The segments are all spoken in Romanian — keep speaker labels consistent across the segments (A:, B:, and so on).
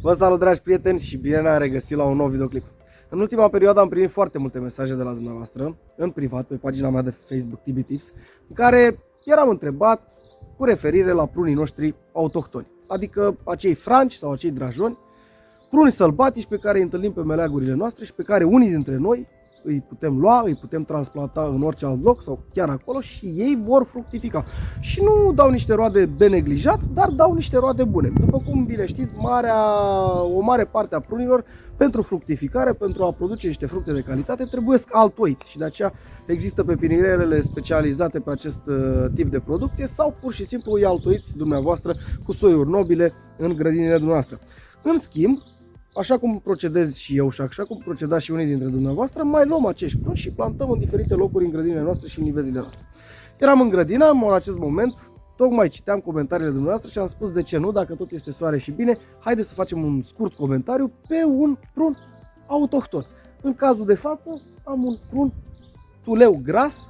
A: Vă salut, dragi prieteni, și bine ne-am regăsit la un nou videoclip. În ultima perioadă am primit foarte multe mesaje de la dumneavoastră, în privat, pe pagina mea de Facebook TB Tips, în care eram întrebat cu referire la prunii noștri autohtoni, adică acei franci sau acei drajoni, pruni sălbatici pe care îi întâlnim pe meleagurile noastre și pe care unii dintre noi îi putem lua, îi putem transplanta în orice alt loc sau chiar acolo și ei vor fructifica. Și nu dau niște roade de neglijat, dar dau niște roade bune. După cum bine știți, o mare parte a prunilor, pentru fructificare, pentru a produce niște fructe de calitate, trebuie altoiți și de aceea există pepinierele specializate pe acest tip de producție sau pur și simplu îi altoiți dumneavoastră cu soiuri nobile în grădinile dumneavoastră. În schimb, așa cum procedez și eu și așa cum procedați și unii dintre dumneavoastră, mai luăm acești pruni și plantăm în diferite locuri în grădinile noastre și în nivezile noastre. Eram în grădină, în acest moment, tocmai citeam comentariile dumneavoastră și am spus de ce nu, dacă tot este soare și bine, haideți să facem un scurt comentariu pe un prun autohton. În cazul de față am un prun tuleu gras,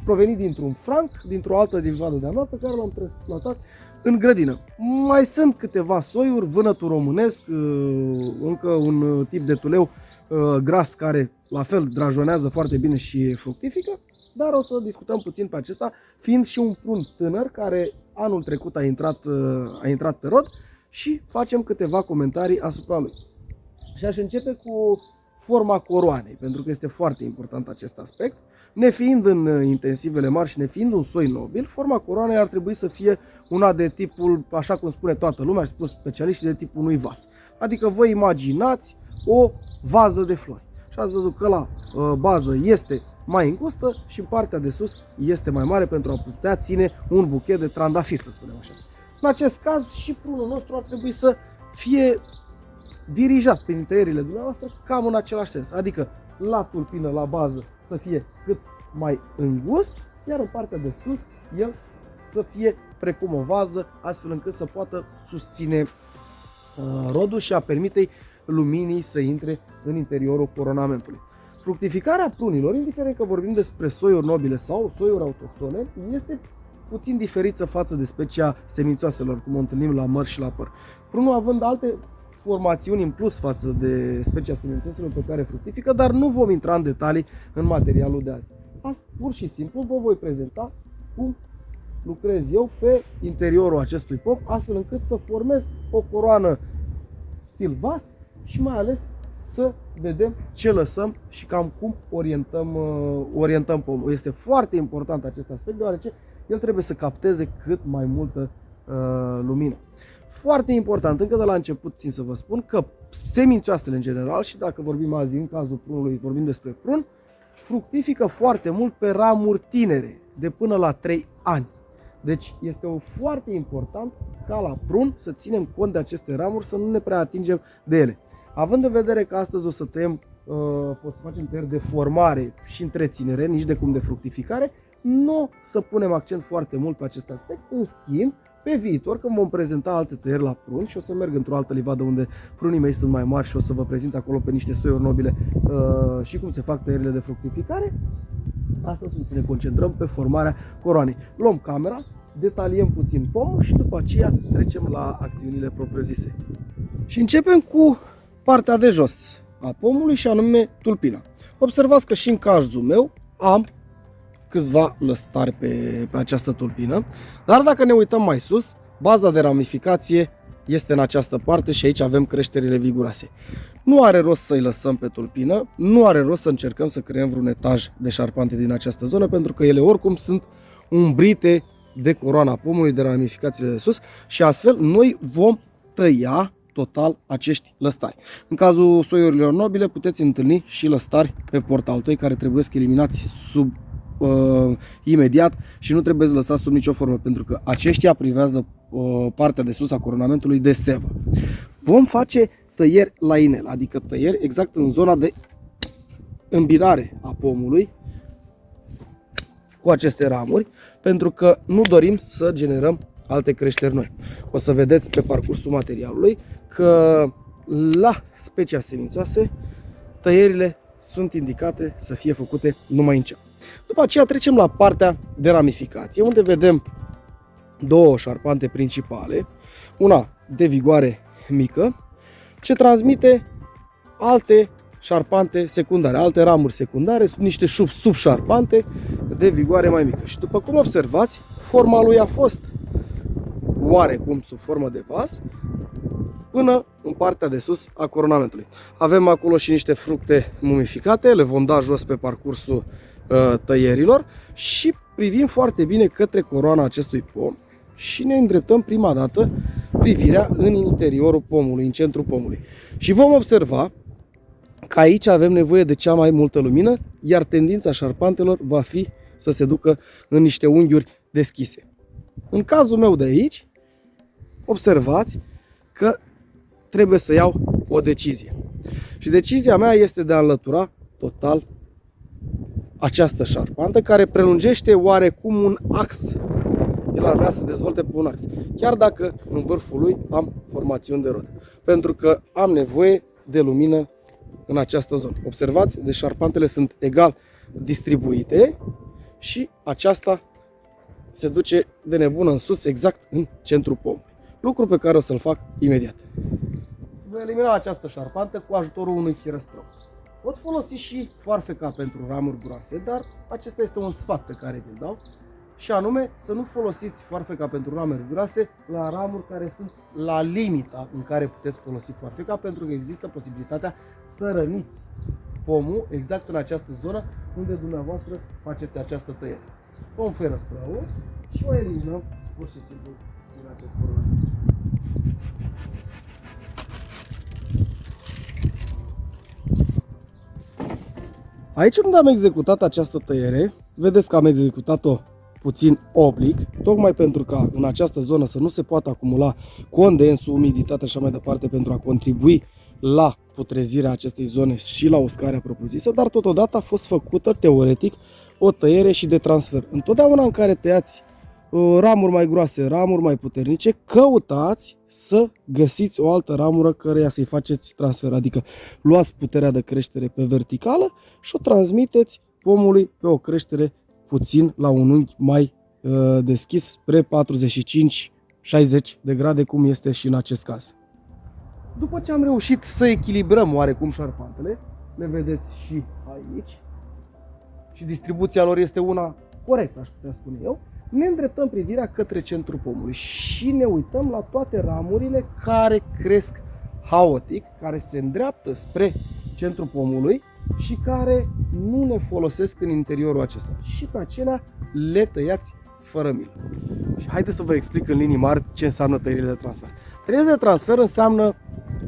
A: provenit dintr-un franc, dintr-o altă livadă de-a mea, pe care l-am transplantat în grădină. Mai sunt câteva soiuri, vânătul românesc, încă un tip de tuleu gras care la fel drajonează foarte bine și fructifică, dar o să discutăm puțin pe acesta, fiind și un prun tânăr care anul trecut a intrat pe rod și facem câteva comentarii asupra lui. Și aș începe cu forma coroanei, pentru că este foarte important acest aspect. Nefiind în intensivele mari și nefiind un soi nobil, forma coroanei ar trebui să fie una de tipul, așa cum spune toată lumea, și spun specialiștii, de tipul unui vas. Adică vă imaginați o vază de flori. Și ați văzut că la bază este mai îngustă și în partea de sus este mai mare pentru a putea ține un buchet de trandafiri, să spunem așa. În acest caz și prunul nostru ar trebui să fie dirijat prin tăierile dumneavoastră cam în același sens. Adică la tulpină, la bază, să fie cât mai îngust, iar în partea de sus el să fie precum o vază, astfel încât să poată susține rodul și a permite luminii să intre în interiorul coronamentului. Fructificarea prunilor, indiferent că vorbim despre soiuri nobile sau soiuri autohtone, este puțin diferită față de specia semințoaselor, cum o întâlnim la măr și la păr. Prunul având alte formațiuni în plus față de specia semințoaselor pe care fructifică, dar nu vom intra în detalii în materialul de azi. Pur și simplu vă voi prezenta cum lucrez eu pe interiorul acestui pom, astfel încât să formez o coroană stil vas și mai ales să vedem ce lăsăm și cam cum orientăm pomul. Este foarte important acest aspect, deoarece el trebuie să capteze cât mai multă lumină. Foarte important, încă de la început țin să vă spun că semințoasele în general, și dacă vorbim azi în cazul prunului, vorbim despre prun, fructifică foarte mult pe ramuri tinere, de până la 3 ani. Deci este foarte important ca la prun să ținem cont de aceste ramuri, să nu ne prea atingem de ele. Având în vedere că astăzi o să facem tăieri de formare și întreținere, nici de cum de fructificare, nu o să punem accent foarte mult pe acest aspect. În schimb, pe viitor, când vom prezenta alte tăieri la prun și o să merg într-o altă livadă unde prunii mei sunt mai mari și o să vă prezint acolo pe niște soiuri nobile și cum se fac tăierile de fructificare, astăzi o să ne concentrăm pe formarea coroanei. Luăm camera, detaliem puțin pomul și după aceea trecem la acțiunile propriu-zise. Și începem cu partea de jos a pomului și anume tulpina. Observați că și în cazul meu am câțiva lăstari pe această tulpină, dar dacă ne uităm mai sus, baza de ramificație este în această parte și aici avem creșterile viguroase. Nu are rost să-i lăsăm pe tulpină, nu are rost să încercăm să creăm vreun etaj de șarpante din această zonă, pentru că ele oricum sunt umbrite de coroana pomului, de ramificațiile de sus și astfel noi vom tăia total acești lăstari. În cazul soiurilor nobile puteți întâlni și lăstari pe portaltoi care trebuie să eliminați imediat și nu trebuie să lăsați sub nicio formă, pentru că aceștia privează partea de sus a coronamentului de sevă. Vom face tăieri la inel, adică tăieri exact în zona de îmbinare a pomului cu aceste ramuri, pentru că nu dorim să generăm alte creșteri noi. O să vedeți pe parcursul materialului că la specia semințoase tăierile sunt indicate să fie făcute numai în cea. După aceea trecem la partea de ramificație, unde vedem două șarpante principale, una de vigoare mică ce transmite alte șarpante secundare, alte ramuri secundare, niște subșarpante de vigoare mai mică. Și după cum observați, forma lui a fost oarecum sub formă de vas până în partea de sus a coronamentului. Avem acolo și niște fructe mumificate, le vom da jos pe parcursul tăierilor și privim foarte bine către coroana acestui pom și ne îndreptăm prima dată privirea în interiorul pomului, în centrul pomului. Și vom observa că aici avem nevoie de cea mai multă lumină, iar tendința șarpantelor va fi să se ducă în niște unghiuri deschise. În cazul meu de aici, observați că trebuie să iau o decizie. Și decizia mea este de a înlătura total această șarpantă care prelungește oarecum un ax. El ar vrea să dezvolte pe un ax. Chiar dacă în vârful lui am formațiuni de rod. Pentru că am nevoie de lumină în această zonă. Observați, deci șarpantele sunt egal distribuite și aceasta se duce de nebună în sus, exact în centrul pomului. Lucru pe care o să-l fac imediat. Voi elimina această șarpantă cu ajutorul unui fierăstrău. Pot folosi și foarfeca pentru ramuri groase, dar acesta este un sfat pe care vi-l dau. Și anume să nu folosiți foarfeca pentru ramuri groase la ramuri care sunt la limita în care puteți folosi foarfeca, pentru că există posibilitatea să răniți pomul exact în această zonă unde dumneavoastră faceți această tăiere. Pom fierăstrău și o eliminăm pur și simplu din acest coronament. Aici unde am executat această tăiere, vedeți că am executat-o puțin oblic, tocmai pentru ca în această zonă să nu se poată acumula condensul, umiditate și așa mai departe, pentru a contribui la putrezirea acestei zone și la uscarea propriu-zisă, dar totodată a fost făcută teoretic o tăiere și de transfer. Întotdeauna în care tăiați ramuri mai groase, ramuri mai puternice, căutați să găsiți o altă ramură căreia să-i faceți transfer, adică luați puterea de creștere pe verticală și o transmiteți pomului pe o creștere puțin la un unghi mai deschis spre 45-60 de grade, cum este și în acest caz. După ce am reușit să echilibrăm oarecum șarpantele, le vedeți și aici, și distribuția lor este una corectă, aș putea spune eu, ne îndreptăm privirea către centrul pomului și ne uităm la toate ramurile care cresc haotic, care se îndreaptă spre centrul pomului și care nu ne folosesc în interiorul acesta. Și pe acelea le tăiați fără milă. Și haideți să vă explic în linii mari ce înseamnă tăierile de transfer. Tăierile de transfer înseamnă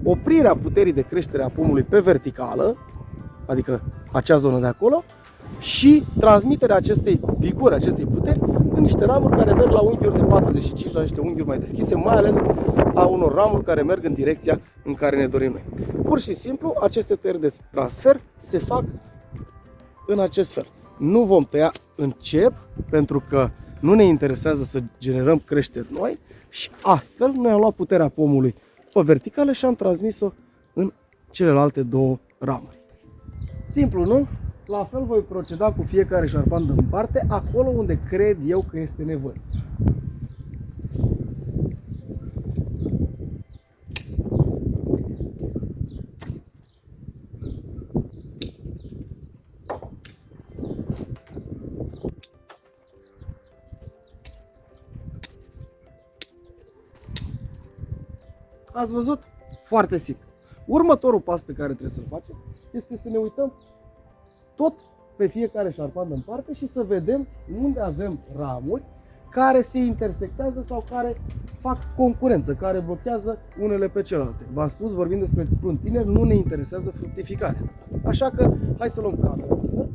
A: oprirea puterii de creștere a pomului pe verticală, adică acea zonă de acolo, și transmiterea acestei vigori, acestei puteri, în niște ramuri care merg la unghiuri de 45, la niște unghiuri mai deschise, mai ales a unor ramuri care merg în direcția în care ne dorim noi. Pur și simplu, aceste tăieri de transfer se fac în acest fel. Nu vom tăia încep, pentru că nu ne interesează să generăm creșteri noi și astfel noi am luat puterea pomului pe verticală și am transmis-o în celelalte două ramuri. Simplu, nu? La fel voi proceda cu fiecare șarpantă în parte, acolo unde cred eu că este nevoie. Ați văzut? Foarte simplu. Următorul pas pe care trebuie să-l facem este să ne uităm tot pe fiecare șarpantă în parte și să vedem unde avem ramuri care se intersectează sau care fac concurență, care blochează unele pe celelalte. V-am spus, vorbim despre prun tineri, nu ne interesează fructificarea. Așa că hai să luăm camera și să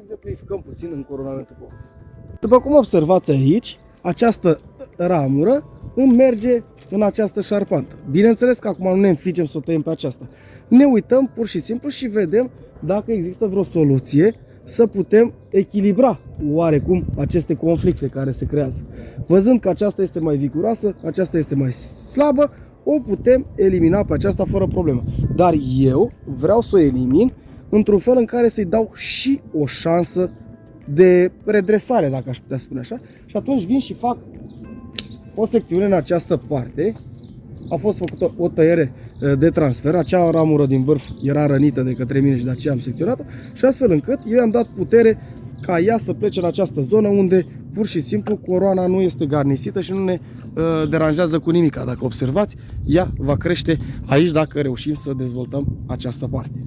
A: exemplificăm puțin în coronamentul pomului. După cum observați aici, această ramură îmi merge în această șarpantă. Bineînțeles că acum nu ne înficem să o tăiem pe aceasta. Ne uităm pur și simplu și vedem dacă există vreo soluție să putem echilibra oarecum aceste conflicte care se creează. Văzând că aceasta este mai viguroasă, aceasta este mai slabă, o putem elimina pe aceasta fără problemă. Dar eu vreau să o elimin într-un fel în care să-i dau și o șansă de redresare, dacă aș putea spune așa. Și atunci vin și fac o secțiune în această parte a fost făcută o tăiere de transfer, acea ramură din vârf era rănită de către mine și de aceea am secționat-o și astfel încât eu i-am dat putere ca ea să plece în această zonă unde pur și simplu coroana nu este garnisită și nu ne deranjează cu nimic. Dacă observați, ea va crește aici dacă reușim să dezvoltăm această parte.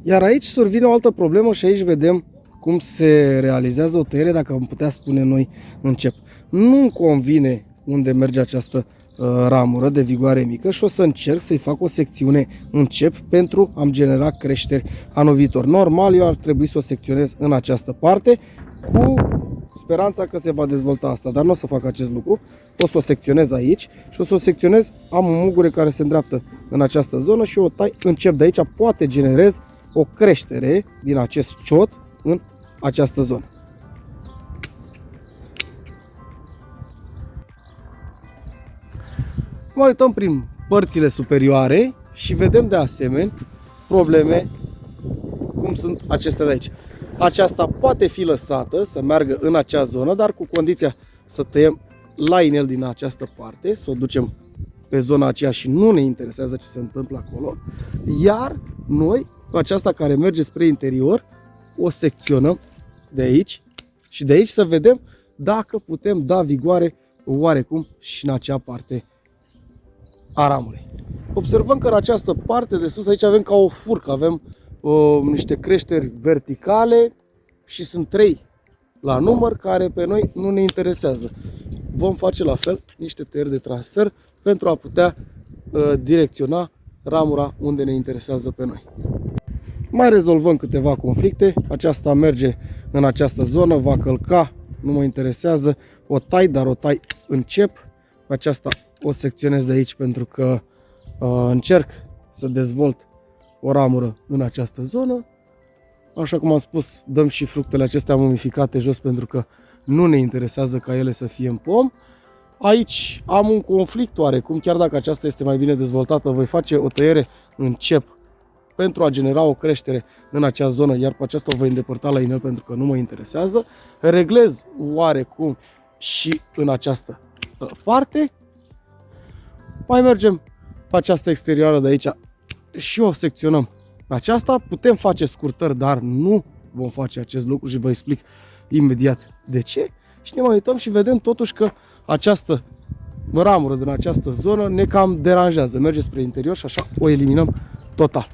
A: Iar aici survine o altă problemă și aici vedem cum se realizează o tăiere, dacă am putea spune noi încep. Nu-mi convine unde merge această ramură de vigoare mică și o să încerc să-i fac o secțiune încep pentru a-mi genera creșteri anul viitor. Normal, eu ar trebui să o secționez în această parte cu speranța că se va dezvolta asta, dar nu o să fac acest lucru. O să o secționez aici și o să o secționez, am o mugure care se îndreaptă în această zonă și o tai încep de aici, poate generez o creștere din acest ciot în această zonă. Mai uităm prin părțile superioare și vedem de asemenea probleme cum sunt acestea de aici. Aceasta poate fi lăsată să meargă în acea zonă, dar cu condiția să tăiem la inel din această parte, să o ducem pe zona aceea și nu ne interesează ce se întâmplă acolo. Iar noi, cu aceasta care merge spre interior, o secționăm de aici și de aici să vedem dacă putem da vigoare oarecum și în acea parte a ramurii. Observăm că în această parte de sus aici avem ca o furcă, avem niște creșteri verticale și sunt 3 la număr care pe noi nu ne interesează. Vom face la fel niște tăieri de transfer pentru a putea direcționa ramura unde ne interesează pe noi. Mai rezolvăm câteva conflicte. Aceasta merge în această zonă, va călca, nu mă interesează, o tai, dar o tai încep. Aceasta o secționez de aici pentru că încerc să dezvolt o ramură în această zonă. Așa cum am spus, dăm și fructele acestea mumificate jos pentru că nu ne interesează ca ele să fie în pom. Aici am un conflict oarecum, chiar dacă aceasta este mai bine dezvoltată, voi face o tăiere încep pentru a genera o creștere în acea zonă, iar pe aceasta o voi îndepărta la inel pentru că nu mă interesează. Reglez oarecum și în această parte. Mai mergem pe această exterioară de aici și o secționăm pe aceasta. Putem face scurtări, dar nu vom face acest lucru și vă explic imediat de ce. Și ne mai uităm și vedem totuși că această ramură din această zonă ne cam deranjează. Merge spre interior și așa o eliminăm total.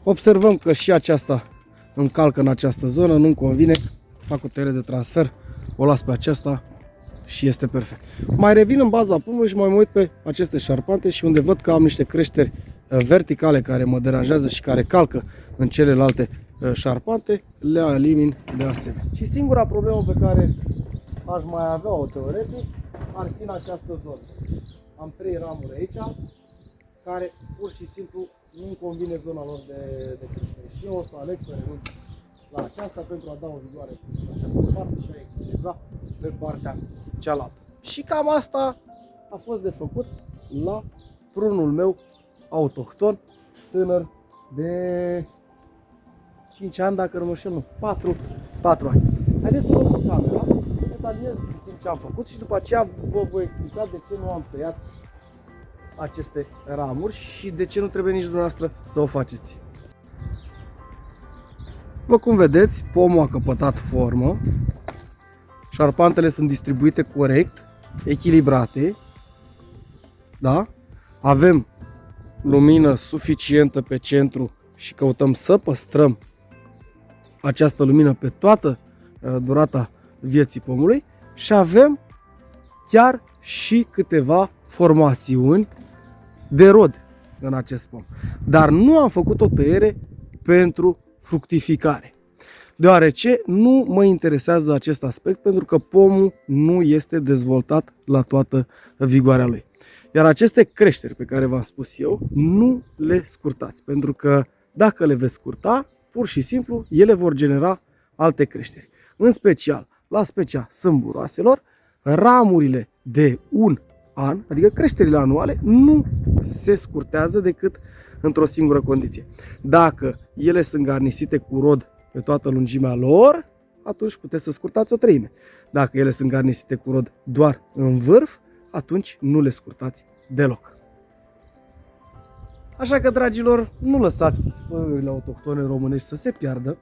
A: Observăm că și aceasta încalcă în această zonă, nu-mi convine. Fac o tăiere de transfer, o las pe aceasta și este perfect. Mai revin în baza pomului și mai mă uit pe aceste șarpante și unde văd că am niște creșteri verticale care mă deranjează și care calcă în celelalte șarpante, le elimin de asemenea. Și singura problemă pe care aș mai avea-o teoretic ar fi în această zonă. Am 3 ramuri aici care pur și simplu nu-mi convine zona lor de creștere și eu o să aleg să renunț la aceasta pentru a da o vigoare în această parte și a echilibra pe partea cealaltă. Și cam asta a fost de făcut la prunul meu autohton, tânăr de 5 ani, dacă nu mă înșel, nu, 4 ani. Haideți să luăm cu camera, să detaliez puțin ce am făcut și după aceea vă voi explica de ce nu am tăiat aceste ramuri și de ce nu trebuie nici dumneavoastră să o faceți. După cum vedeți, pomul a căpătat formă, șarpantele sunt distribuite corect, echilibrate, da? Avem lumină suficientă pe centru și căutăm să păstrăm această lumină pe toată durata vieții pomului și avem chiar și câteva formațiuni de rod în acest pom. Dar nu am făcut o tăiere pentru fructificare, deoarece nu mă interesează acest aspect pentru că pomul nu este dezvoltat la toată vigoarea lui. Iar aceste creșteri pe care v-am spus eu, nu le scurtați, pentru că dacă le veți scurta, pur și simplu, ele vor genera alte creșteri. În special, la specia sâmburoaselor, ramurile de un an, adică creșterile anuale, nu se scurtează decât într-o singură condiție. Dacă ele sunt garnisite cu rod pe toată lungimea lor, atunci puteți să scurtați o treime. Dacă ele sunt garnisite cu rod doar în vârf, atunci nu le scurtați deloc. Așa că, dragilor, nu lăsați soiurile autohtone românești să se piardă.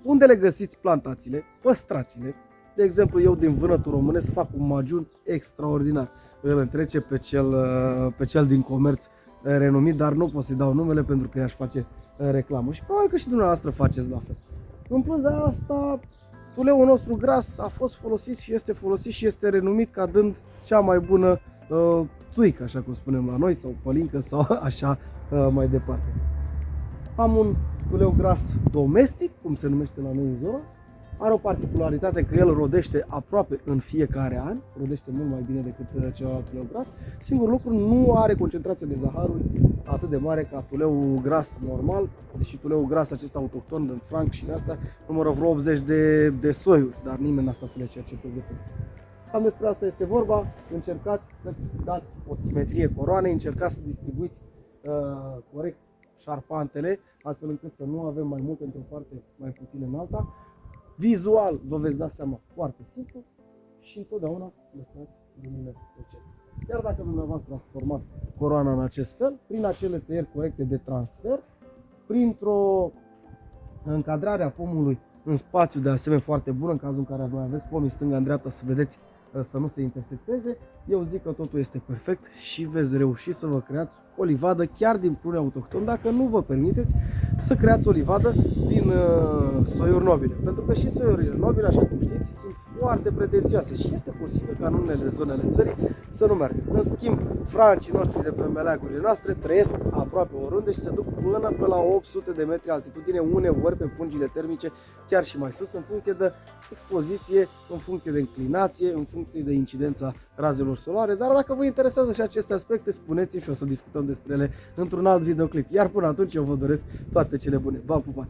A: Unde le găsiți, plantați-le, păstrați-le. De exemplu, eu din vânătul românesc fac un magiun extraordinar. Îl întrece pe cel din comerț renumit, dar nu pot să-i dau numele pentru că i-aș face reclamă. Și probabil că și dumneavoastră faceți la fel. În plus de asta, uleiul nostru gras a fost folosit și este renumit ca dând cea mai bună țuică, așa cum spunem la noi, sau pălincă, sau așa mai departe. Am un uleu gras domestic, cum se numește la noi în zonă. Are o particularitate că el rodește aproape în fiecare an, rodește mult mai bine decât celălalt uleu gras. Singurul lucru, nu are concentrație de zaharuri atât de mare ca uleiul gras normal, deși uleiul gras acesta autohton din Frank și de asta numără vreo 80 de soiuri, dar nimeni asta să le cerceteze. Cam despre asta este vorba. Încercați să dați o simetrie coroanei, încercați să distribuiți corect șarpantele, astfel încât să nu avem mai mult într-o parte, mai puțin în alta. Vizual vă veți da seama foarte simplu și întotdeauna lăsați mâinile plăcere. Iar dacă dumneavoastră ați format coroana în acest fel, prin acele tăieri corecte de transfer, printr-o încadrare a pomului în spațiu de asemenea foarte bună, în cazul în care voi aveți pomii stânga în dreapta, să vedeți să nu se intersecteze, eu zic că totul este perfect și veți reuși să vă creați o livadă chiar din prune autohton, dacă nu vă permiteți să creați o livadă din soiuri nobile. Pentru că și soiurile nobile, așa cum știți, sunt foarte pretențioase și este posibil ca în unele zonele țării să nu meargă. În schimb, francii noștri de pe meleagurile noastre trăiesc aproape oriunde și se duc până pe la 800 de metri altitudine, uneori pe pungile termice, chiar și mai sus, în funcție de expoziție, în funcție de înclinație, în funcție de incidența razelor solare. Dar dacă vă interesează și aceste aspecte, spuneți-mi și o să discutăm despre ele într-un alt videoclip. Iar până atunci eu vă doresc toate cele bune. V-am pupat!